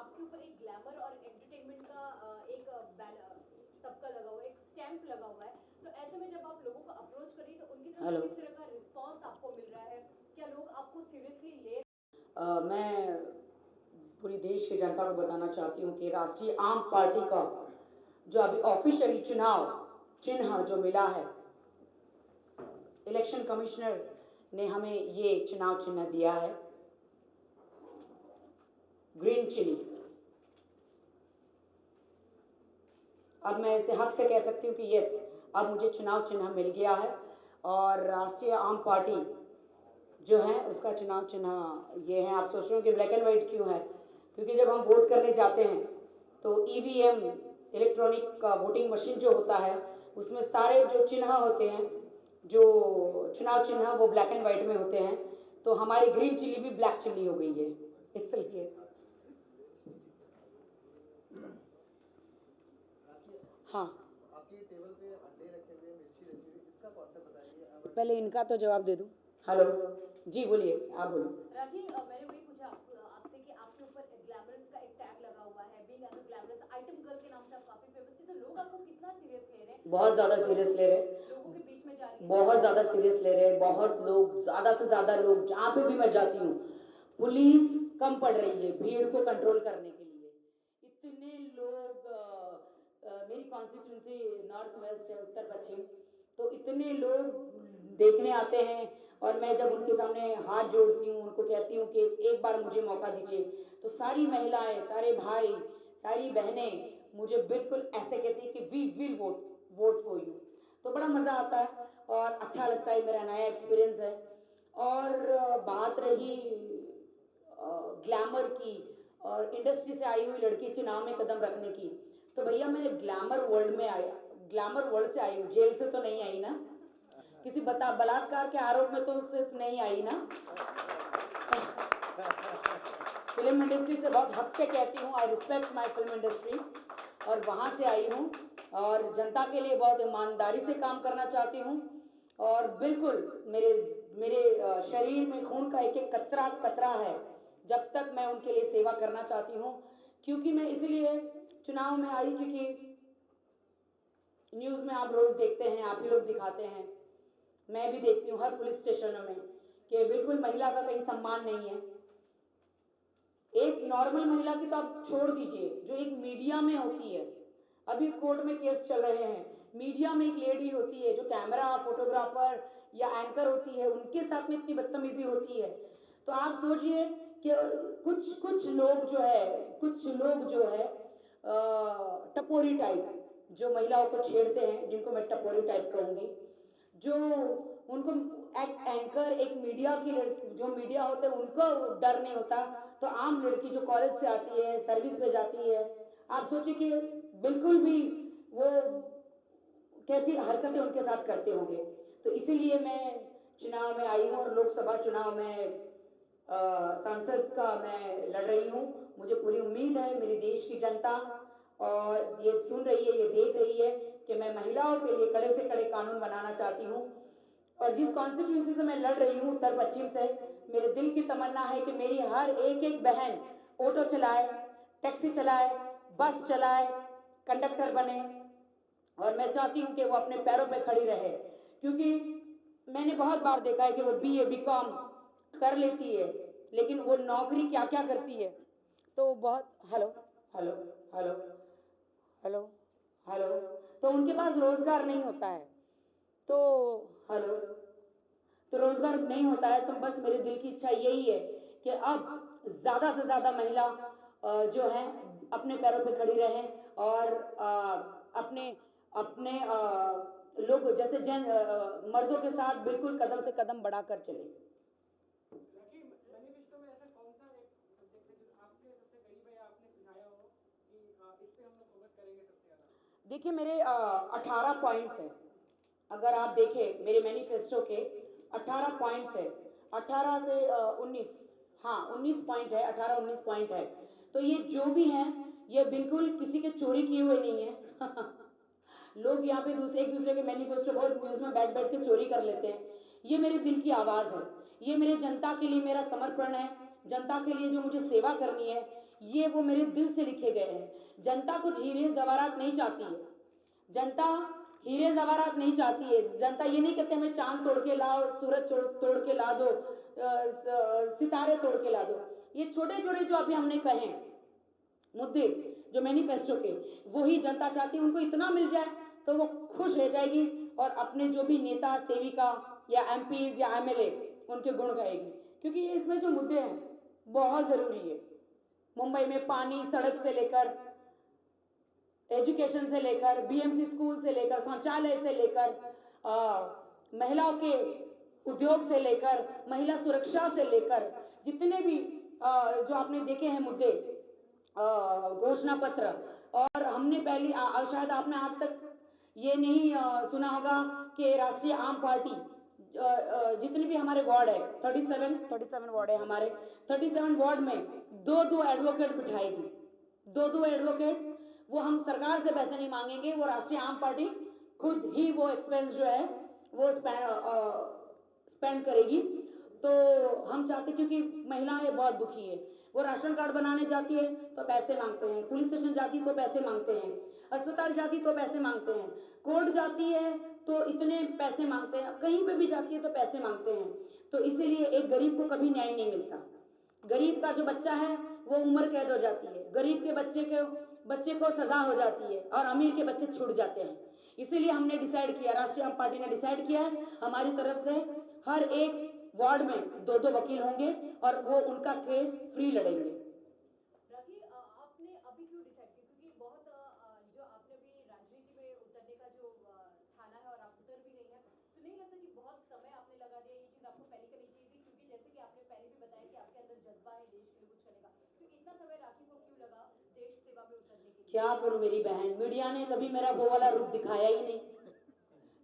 आपके ऊपर एक ग्लैमर और एंटरटेनमेंट का एक बैनर सबका लगा हुआ है, एक स्टैंप लगा हुआ है, तो ऐसे में जब आप लोगों को अप्रोच करिए तो उनकी तरफ से किस तरह का रिस्पांस आपको मिल रहा है? क्या लोग आपको सीरियसली ले? मैं पूरी देश की जनता को बताना चाहती हूँ कि राष्ट्रीय आम पार्टी का जो अभी ऑफिशियली चुनाव चिन्ह जो मिला है, इलेक्शन कमिश्नर ने हमें ये चुनाव चिन्ह दिया है, ग्रीन चिली। अब मैं इसे हक से कह सकती हूँ कि यस, अब मुझे चुनाव चिन्ह मिल गया है और राष्ट्रीय आम पार्टी जो है उसका चुनाव चिन्ह ये है। आप सोच रहे हो कि ब्लैक एंड वाइट क्यों है? क्योंकि जब हम वोट करने जाते हैं तो ईवीएम इलेक्ट्रॉनिक का वोटिंग मशीन जो होता है उसमें सारे जो चिन्ह होते हैं, जो चुनाव चिन्ह वो ब्लैक एंड वाइट में होते हैं, तो हमारी ग्रीन चिली भी ब्लैक चिली हो गई है, इसलिए। हाँ, आपकी टेबल पे अंडे रखे हुए, मिर्ची रखी हुई, इसका कॉन्सेप्ट बताइए। पहले इनका तो जवाब दे दूं। हेलो जी, बोलिए, आप बोलो। राखी, मैंने वही पूछा आपसे कि आपके ऊपर ग्लैमरस का एक टैग लगा हुआ है, being as a glamorous item girl के नाम से आप काफी फेमस थी, तो लोग आपको कितना सीरियस ले रहे हैं? बहुत ज़्यादा सीरियस ले रहे हैं, लोगों के बीच में जा रही है, बहुत ज़्यादा सीरियस ले रहे हैं। बहुत लोग, ज़्यादा से ज़्यादा लोग, जहाँ पे भी मैं जाती हूँ पुलिस कम पड़ रही है भीड़ को कंट्रोल करने के लिए। इतने लोग, मेरी कॉन्स्टिट्यूंसी नॉर्थ वेस्ट है, उत्तर पश्चिम, तो इतने लोग देखने आते हैं और मैं जब उनके सामने हाथ जोड़ती हूँ, उनको कहती हूँ कि एक बार मुझे मौका दीजिए, तो सारी महिलाएं, सारे भाई, सारी बहनें मुझे बिल्कुल ऐसे कहती हैं कि we will vote for you. तो बड़ा मज़ा आता है और अच्छा लगता है, मेरा नया एक्सपीरियंस है। और बात रही ग्लैमर की और इंडस्ट्री से आई हुई लड़की चुनाव में कदम रखने की, तो भैया मैंने ग्लैमर वर्ल्ड से आई हूँ, जेल से तो नहीं आई ना, किसी बलात्कार के आरोप में तो उससे नहीं आई ना। फिल्म इंडस्ट्री से बहुत हक से कहती हूँ, I respect my film industry, और वहाँ से आई हूँ और जनता के लिए बहुत ईमानदारी से काम करना चाहती हूँ। और बिल्कुल मेरे शरीर में खून का एक एक कतरा है, जब तक मैं उनके लिए सेवा करना चाहती हूँ। क्योंकि मैं इसलिए चुनाव में आई क्योंकि न्यूज़ में आप रोज़ देखते हैं, आप ही लोग दिखाते हैं, मैं भी देखती हूँ हर पुलिस स्टेशनों में कि बिल्कुल महिला का कहीं सम्मान नहीं है। एक नॉर्मल महिला की तो आप छोड़ दीजिए, जो एक मीडिया में होती है, अभी कोर्ट में केस चल रहे हैं, मीडिया में एक लेडी होती है जो कैमरा फोटोग्राफर या एंकर होती है, उनके साथ में इतनी बदतमीजी होती है। तो आप सोचिए कि कुछ लोग जो है टपोरी टाइप, जो महिलाओं को छेड़ते हैं, जिनको मैं टपोरी टाइप कहूँगी, जो उनको एंकर, एक मीडिया की लड़की, जो मीडिया होते हैं उनको डर नहीं होता, तो आम लड़की जो कॉलेज से आती है, सर्विस पे जाती है, आप सोचिए कि बिल्कुल भी वो कैसी हरकतें उनके साथ करते होंगे। तो इसीलिए मैं चुनाव में आई हूँ और लोकसभा चुनाव में सांसद का मैं लड़ रही हूँ। मुझे पूरी उम्मीद है मेरी देश की जनता और ये सुन रही है, ये देख रही है कि मैं महिलाओं के लिए कड़े से कड़े कानून बनाना चाहती हूँ। और जिस कॉन्स्टिट्यूंसी से मैं लड़ रही हूँ, उत्तर पश्चिम से, मेरे दिल की तमन्ना है कि मेरी हर एक बहन ऑटो चलाए, टैक्सी चलाए, बस चलाए, कंडक्टर बने, और मैं चाहती हूँ कि वो अपने पैरों पे खड़ी रहे। क्योंकि मैंने बहुत बार देखा है कि वो BA BCom कर लेती है, लेकिन वो नौकरी क्या क्या करती है, तो बहुत hello hello hello hello hello तो उनके पास रोजगार नहीं होता है, तो हेलो तो रोजगार नहीं होता है। तो बस मेरे दिल की इच्छा यही है कि अब ज़्यादा से ज़्यादा महिला जो है अपने पैरों पे खड़ी रहें और अपने अपने लोग जैसे मर्दों के साथ बिल्कुल कदम से कदम बढ़ाकर चले। मैनिफेस्टो में ऐसा कौन सा एक सब्जेक्ट है जो आपके सबसे करीब है, आपने सुझाया हो कि इस पे हम लोग फोकस करेंगे सबसे ज़्यादा? देखिए, मेरे 18 पॉइंट्स हैं। अगर आप देखें मेरे मैनिफेस्टो के 18 पॉइंट्स है, 18 से 19, हाँ 19 पॉइंट है, 18-19 पॉइंट है। तो ये जो भी हैं ये बिल्कुल किसी के चोरी किए हुए नहीं है। लोग यहाँ पे एक दूसरे के मैनिफेस्टो बहुत न्यूज़ में बैठ के चोरी कर लेते हैं। ये मेरे दिल की आवाज़ है, ये मेरे जनता के लिए मेरा समर्पण है, जनता के लिए जो मुझे सेवा करनी है, ये वो मेरे दिल से लिखे गए हैं। जनता कुछ हीरे जवाहरात नहीं चाहती है, जनता हीरे जवाहरात नहीं चाहती है। जनता ये नहीं कहते हमें चांद तोड़ के लाओ, सूरज तोड़ के ला दो, सितारे तोड़ के ला दो। ये छोटे छोटे जो अभी हमने कहे मुद्दे जो मैनिफेस्टो के, वही जनता चाहती है। उनको इतना मिल जाए तो वो खुश रह जाएगी और अपने जो भी नेता सेविका या एमपीज या एमएलए उनके गुण गाएगी, क्योंकि ये इसमें जो मुद्दे हैं बहुत ज़रूरी है। मुंबई में पानी, सड़क से लेकर एजुकेशन से लेकर बीएमसी स्कूल से लेकर शौचालय से लेकर महिलाओं के उद्योग से लेकर महिला सुरक्षा से लेकर जितने भी जो आपने देखे हैं मुद्दे, घोषणा पत्र। और हमने पहली शायद आपने आज तक ये नहीं सुना होगा कि राष्ट्रीय आम पार्टी जितने भी हमारे वार्ड है 37 वार्ड है हमारे, 37 वार्ड में दो एडवोकेट बिठाएगी। दो एडवोकेट, वो हम सरकार से पैसे नहीं मांगेंगे, वो राष्ट्रीय आम पार्टी खुद ही वो एक्सपेंस जो है वो स्पेंड करेगी। तो हम चाहते, क्योंकि महिलाएं बहुत दुखी है, वो राशन कार्ड बनाने जाती है तो पैसे मांगते हैं, पुलिस स्टेशन जाती तो पैसे मांगते हैं, अस्पताल जाती तो पैसे मांगते हैं, कोर्ट जाती है तो इतने पैसे मांगते हैं, कहीं पे भी जाती है तो पैसे मांगते हैं। तो इसीलिए एक गरीब को कभी न्याय नहीं मिलता। गरीब का जो बच्चा है वो उम्र कैद हो जाती है, गरीब के बच्चे को सजा हो जाती है और अमीर के बच्चे छूट जाते हैं। इसीलिए हमने डिसाइड किया, राष्ट्रीय आम पार्टी ने डिसाइड किया है, हमारी तरफ से हर एक वार्ड में दो वकील होंगे और वो उनका केस फ्री लड़ेंगे। राखी, आपने अभी क्यों डिसाइड किया, क्योंकि बहुत जो आपने भी राजनीति में उतरने का जो ठाना है और आप उतर भी रही हैं, तो नहीं लगता कि बहुत समय आपने लगा दिया, ये चीज़ आपको पहले करनी चाहिए थी? क्योंकि जैसे कि आपने पहले भी बताया कि आपके अंदर जज्बा है देश के लिए कुछ करने का, तो इतना समय राखी को क्यों लगा देश सेवा में उतरने के लिए? क्या करूं मेरी बहन, मीडिया ने कभी मेरा वो वाला रूप दिखाया ही नहीं।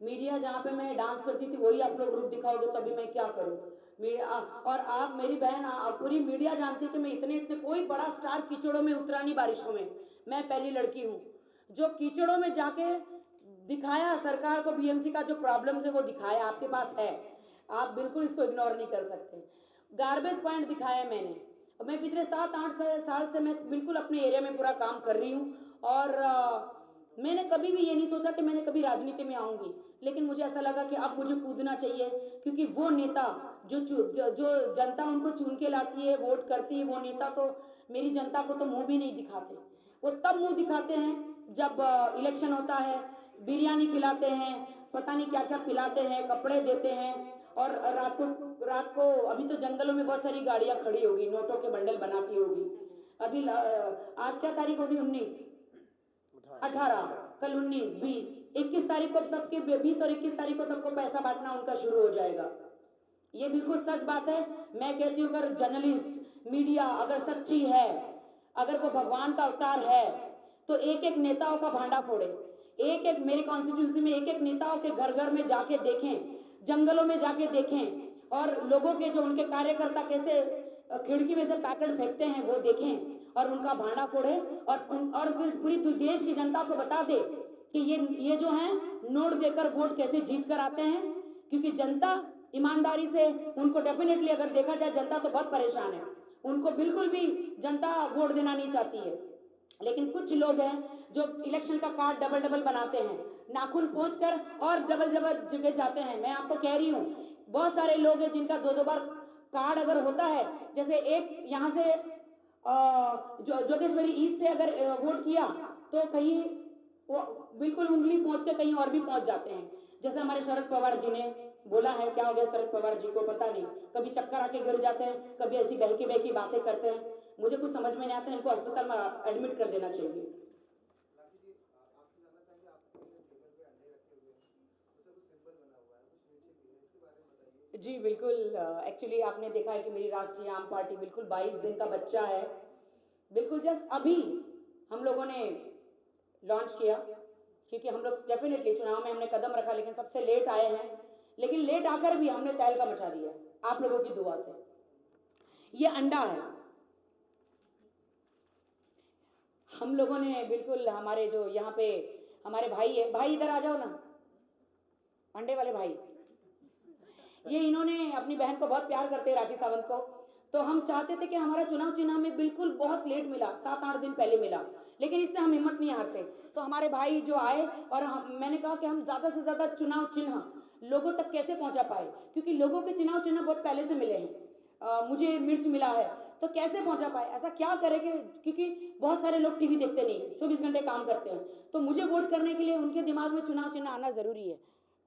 मीडिया जहाँ पे मैं डांस करती थी वही आप लोग रूप दिखाओगे, तभी मैं क्या करूं। मीडिया और आप मेरी बहन, पूरी मीडिया जानती है कि मैं इतने कोई बड़ा स्टार कीचड़ों में उतरा नहीं बारिशों में। मैं पहली लड़की हूँ जो कीचड़ों में जाके दिखाया सरकार को, बीएमसी का जो प्रॉब्लम्स है वो दिखाया, आपके पास है, आप बिल्कुल इसको इग्नोर नहीं कर सकते। गार्बेज पॉइंट दिखाया मैंने। मैं पिछले 7-8 साल से मैं बिल्कुल अपने एरिया में पूरा काम कर रही हूँ और मैंने कभी भी ये नहीं सोचा कि मैंने कभी राजनीति में आऊँगी, लेकिन मुझे ऐसा लगा कि अब मुझे कूदना चाहिए, क्योंकि वो नेता जो जनता उनको चुन के लाती है, वोट करती है, वो नेता तो मेरी जनता को तो मुंह भी नहीं दिखाते। वो तब मुंह दिखाते हैं जब इलेक्शन होता है, बिरयानी खिलाते हैं, पता नहीं क्या क्या पिलाते हैं, कपड़े देते हैं, और रात को अभी तो जंगलों में बहुत सारी गाड़ियाँ खड़ी होगी, नोटों के बंडल बनाती होगी। अभी आज क्या तारीख होगी? 19, 18, कल 19, 20, 21 तारीख को सबके 20 और 21 तारीख को सबको पैसा बांटना उनका शुरू हो जाएगा। ये बिल्कुल सच बात है। मैं कहती हूँ अगर जर्नलिस्ट मीडिया अगर सच्ची है, अगर वो भगवान का अवतार है, तो एक नेताओं का भांडा फोड़े, एक मेरे कॉन्स्टिट्यूंसी में एक नेताओं के घर घर में जाके देखें, जंगलों में जाके देखें, और लोगों के जो उनके कार्यकर्ता कैसे खिड़की में से पैकेट फेंकते हैं वो देखें और उनका भांडा फोड़े और फिर पूरी देश की जनता को बता दे कि ये जो हैं नोट देकर वोट कैसे जीत कर आते हैं। क्योंकि जनता ईमानदारी से उनको डेफिनेटली अगर देखा जाए, जनता तो बहुत परेशान है, उनको बिल्कुल भी जनता वोट देना नहीं चाहती है। लेकिन कुछ लोग हैं जो इलेक्शन का कार्ड डबल बनाते हैं, नाखून पोंछकर और डबल जगह जाते हैं। मैं आपको कह रही हूँ बहुत सारे लोग हैं जिनका 2 बार कार्ड अगर होता है, जैसे एक यहाँ से जोगेश्वरी ईस्ट से अगर वोट किया तो कहीं वो बिल्कुल उंगली पहुँच के कहीं और भी पहुँच जाते हैं। जैसे हमारे शरद पवार जी ने बोला है, क्या हो गया शरद पवार जी को पता नहीं, कभी चक्कर आके गिर जाते हैं, कभी ऐसी बहकी बातें करते हैं, मुझे कुछ समझ में नहीं आता। इनको अस्पताल में एडमिट कर देना चाहिए। जी बिल्कुल, एक्चुअली आपने देखा है कि मेरी राष्ट्रीय आम पार्टी बिल्कुल 22 दिन का बच्चा है। बिल्कुल जस्ट अभी हम लोगों ने लॉन्च किया, क्योंकि हम लोग डेफिनेटली चुनाव में हमने कदम रखा, लेकिन सबसे लेट आए हैं, लेकिन लेट आकर भी हमने तहलका मचा दिया आप लोगों की दुआ से। ये अंडा है, हम लोगों ने बिल्कुल, हमारे जो यहाँ पे हमारे भाई है, भाई इधर आ जाओ ना, अंडे वाले भाई, ये इन्होंने अपनी बहन को बहुत प्यार करते हैं, राखी सावंत को, तो हम चाहते थे कि हमारा चुनाव चिन्ह हमें बिल्कुल बहुत लेट मिला, 7-8 दिन पहले मिला, लेकिन इससे हम हिम्मत नहीं हारते। तो हमारे भाई जो आए और मैंने कहा कि हम ज़्यादा से ज़्यादा चुनाव चिन्ह लोगों तक कैसे पहुंचा पाए, क्योंकि लोगों के चुनाव चिन्ह बहुत पहले से मिले हैं। मुझे मिर्च मिला है, तो कैसे पहुंचा पाए, ऐसा क्या करें कि क्योंकि बहुत सारे लोग टीवी देखते नहीं, 24 घंटे काम करते हैं, तो मुझे वोट करने के लिए उनके दिमाग में चुनाव चिन्ह आना ज़रूरी है।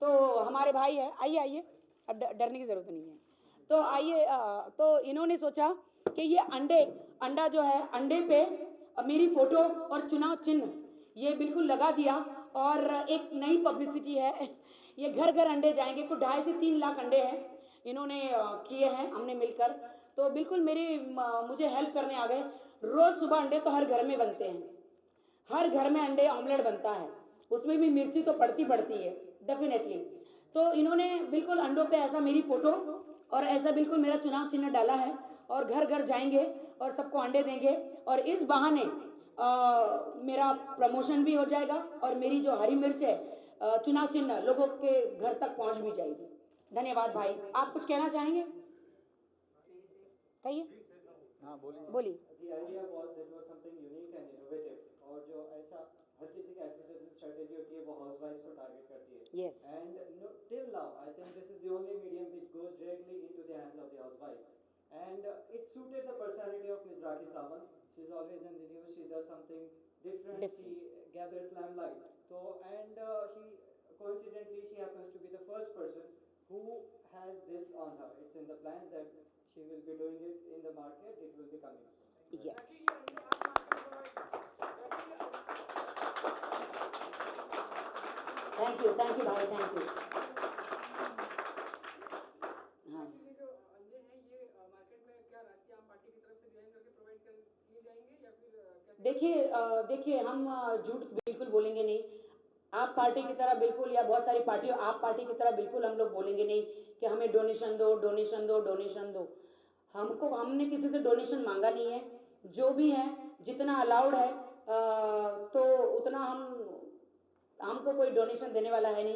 तो हमारे भाई है, आइए आइए, अब डरने की ज़रूरत नहीं है। तो आइए, तो इन्होंने सोचा कि ये अंडा जो है, अंडे पे मेरी फ़ोटो और चुनाव चिन्ह ये बिल्कुल लगा दिया, और एक नई पब्लिसिटी है। ये घर घर अंडे जाएंगे, कुछ 2.5 से 3 लाख अंडे हैं इन्होंने किए हैं, हमने मिलकर। तो बिल्कुल मुझे हेल्प करने आ गए। रोज़ सुबह अंडे तो हर घर में बनते हैं, हर घर में अंडे ऑमलेट बनता है, उसमें भी मिर्ची तो पड़ती है डेफिनेटली। तो इन्होंने बिल्कुल अंडों पे ऐसा मेरी फ़ोटो और ऐसा बिल्कुल मेरा चुनाव चिन्ह डाला है, और घर घर जाएंगे और सबको अंडे देंगे, और इस बहाने मेरा प्रमोशन भी हो जाएगा, और मेरी जो हरी मिर्च है चुनाव चिन्ह लोगों के घर तक पहुंच भी जाएगी। धन्यवाद भाई, आप कुछ कहना चाहेंगे? कहिए। हाँ बोलिए। The idea was it was something unique and innovative, और जो ऐसा हर किसी की एडवर्टाइजिंग स्ट्रेटेजी होती है वो हाउसवाइफ्स को टारगेट करती है। Yes. And no, till now I think this is the only medium which goes directly into the hands of the housewife, and it suited the personality of Ms. Rakhi Sawant. She's always in the news, she does something different. She gathers limelight. So and she coincidentally she happens to be the first person who has this on her. It's in the plans that she will be doing it in the market. It will be coming soon. Yes. Thank you भाई, thank you. हाँ, ये जो अंडे हैं ये market में क्या राष्ट्रीय आम पार्टी की तरफ से डिजाइन करके प्रोवाइड किए जाएंगे या फिर कैसे? देखिए हम झूठ बिल्कुल बोलेंगे नहीं। आप पार्टी की तरह बिल्कुल, या बहुत सारी पार्टियों, आप पार्टी की तरह बिल्कुल हम लोग बोलेंगे नहीं कि हमें डोनेशन दो, डोनेशन दो, डोनेशन दो। हमने किसी से डोनेशन मांगा नहीं है। जो भी है, जितना अलाउड है तो उतना हमको कोई डोनेशन देने वाला है नहीं।